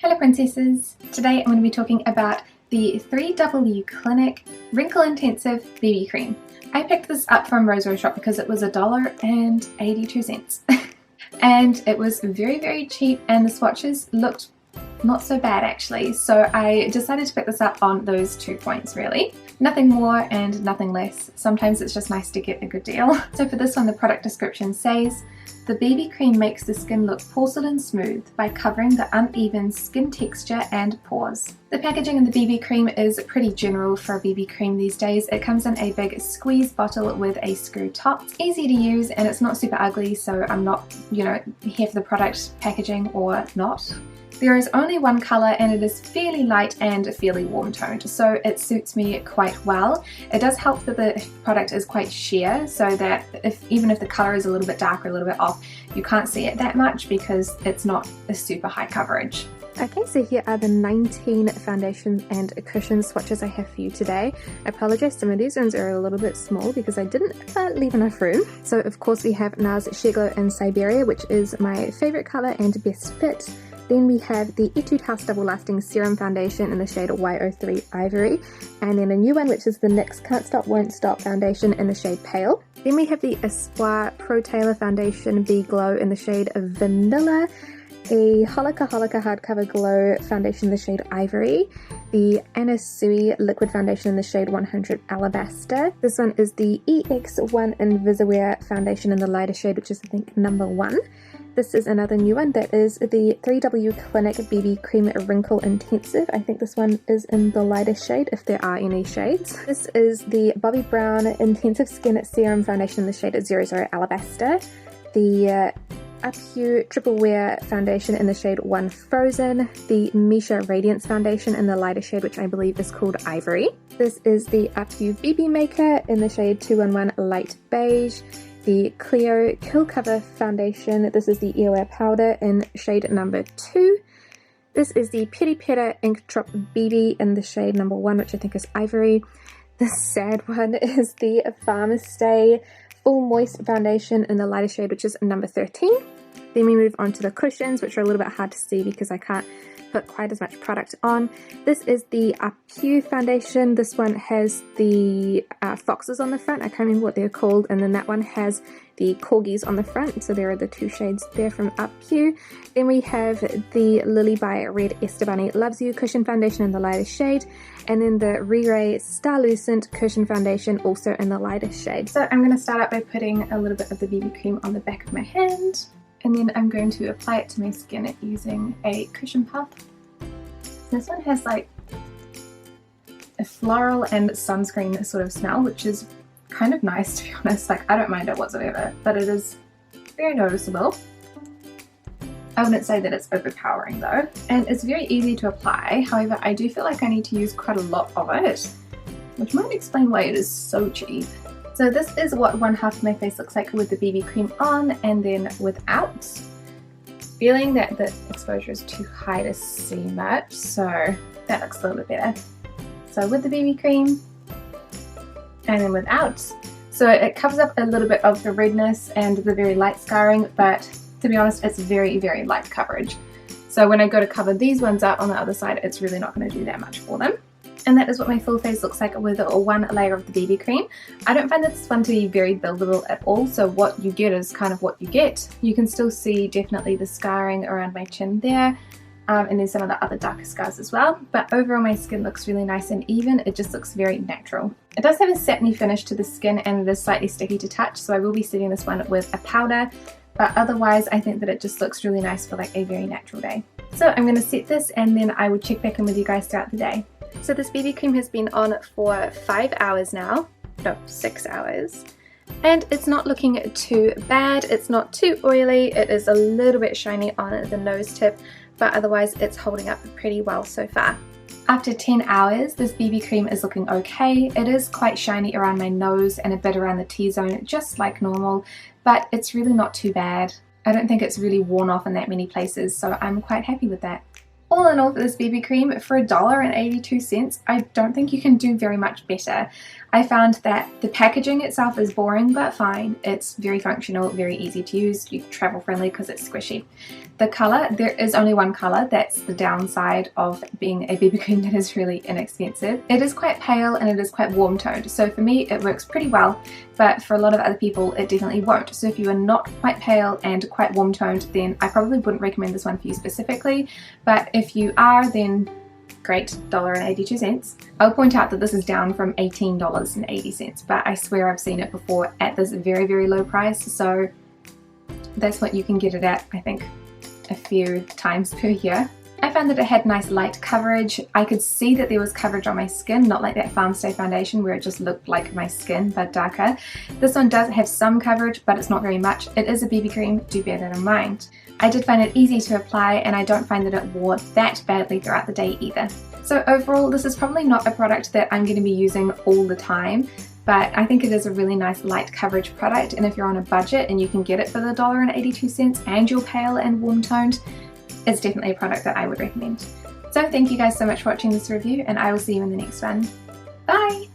Hello princesses! Today I'm going to be talking about the 3W Clinic Wrinkle Intensive BB Cream. I picked this up from Rosary Shop because it was $1.82 and it was very cheap, and the swatches looked not so bad actually, so I decided to pick this up on those 2 points really. Nothing more and nothing less. Sometimes it's just nice to get a good deal. So for this one, the product description says, the BB cream makes the skin look porcelain smooth by covering the uneven skin texture and pores. The packaging in the BB cream is pretty general for a BB cream these days. It comes in a big squeeze bottle with a screw top. It's easy to use and it's not super ugly, so I'm not, here for the product packaging or not. There is only one colour and it is fairly light and fairly warm toned, so it suits me quite well. It does help that the product is quite sheer, so that even if the colour is a little bit darker, a little bit off, you can't see it that much because it's not a super high coverage. Okay, so here are the 19 foundation and cushion swatches I have for you today. I apologize, some of these ones are a little bit small because I didn't leave enough room. So of course we have NARS Sheer Glow in Siberia, which is my favourite colour and best fit. Then we have the Etude House Double Lasting Serum Foundation in the shade Y03 Ivory. And then a new one, which is the NYX Can't Stop Won't Stop Foundation in the shade Pale. Then we have the Espoir Pro Tailor Foundation Be Glow in the shade Vanilla. A Holika Hardcover Glow Foundation in the shade Ivory. The Anna Sui Liquid Foundation in the shade 100 Alabaster. This one is the EX1 Invisiwear Foundation in the lighter shade, which is I think number 1. This is another new one, that is the 3W Clinic BB Cream Wrinkle Intensive. I think this one is in the lighter shade, if there are any shades. This is the Bobbi Brown Intensive Skin Serum Foundation in the shade 00 Alabaster. The Apu Triple Wear Foundation in the shade 1 Frozen. The Misha Radiance Foundation in the lighter shade, which I believe is called Ivory. This is the Apu BB Maker in the shade 211 Light Beige. The Clio Kill Cover Foundation, this is the Earwear Powder in shade number 2. This is the Peri Pera Ink Drop BB in the shade number 1, which I think is Ivory. The sad one is the Farmstay Full Moist Foundation in the lighter shade, which is number 13. Then we move on to the cushions, which are a little bit hard to see because I can't put quite as much product on. This is the Apu foundation. This one has the foxes on the front. I can't remember what they're called. And then that one has the corgis on the front. So there are the 2 shades there from Apu. Then we have the Lily by Red Esteban Loves You cushion foundation in the lighter shade. And then the Re-Ray Starlucent cushion foundation also in the lighter shade. So I'm going to start out by putting a little bit of the BB cream on the back of my hand. And then I'm going to apply it to my skin using a cushion puff. This one has like a floral and sunscreen sort of smell, which is kind of nice to be honest. Like, I don't mind it whatsoever, but it is very noticeable. I wouldn't say that it's overpowering though. And it's very easy to apply. However, I do feel like I need to use quite a lot of it, which might explain why it is so cheap. So this is what one half of my face looks like with the BB cream on and then without. Feeling that the exposure is too high to see much, so that looks a little bit better. So with the BB cream and then without. So it covers up a little bit of the redness and the very light scarring, but to be honest, it's very light coverage. So when I go to cover these ones up on the other side, it's really not going to do that much for them. And that is what my full face looks like with one layer of the BB cream. I don't find this one to be very buildable at all, so what you get is kind of what you get. You can still see definitely the scarring around my chin there, and then some of the other darker scars as well. But overall my skin looks really nice and even, it just looks very natural. It does have a satiny finish to the skin and it is slightly sticky to touch, so I will be setting this one with a powder. But otherwise I think that it just looks really nice for like a very natural day. So I'm going to set this and then I will check back in with you guys throughout the day. So this BB cream has been on for 5 hours now, no, 6 hours, and it's not looking too bad. It's not too oily, it is a little bit shiny on the nose tip, but otherwise it's holding up pretty well so far. After 10 hours, this BB cream is looking okay. It is quite shiny around my nose and a bit around the T-zone, just like normal, but it's really not too bad. I don't think it's really worn off in that many places, so I'm quite happy with that. All in all, for this BB cream, for $1.82, I don't think you can do very much better. I found that the packaging itself is boring but fine. It's very functional, very easy to use, travel friendly because it's squishy. The colour, there is only one colour. That's the downside of being a BB cream that is really inexpensive. It is quite pale and it is quite warm toned, so for me it works pretty well, but for a lot of other people it definitely won't. So if you are not quite pale and quite warm toned, then I probably wouldn't recommend this one for you specifically, but if you are, then great, $1.82. I'll point out that this is down from $18.80, but I swear I've seen it before at this very, very low price, so that's what you can get it at, I think, a few times per year. I found that it had nice light coverage. I could see that there was coverage on my skin, not like that Farm Stay foundation where it just looked like my skin but darker. This one does have some coverage, but it's not very much. It is a BB cream, do bear that in mind. I did find it easy to apply, and I don't find that it wore that badly throughout the day either. So overall, this is probably not a product that I'm going to be using all the time, but I think it is a really nice light coverage product, and if you're on a budget and you can get it for the $1.82 and you're pale and warm toned, it's definitely a product that I would recommend. So thank you guys so much for watching this review, and I will see you in the next one. Bye!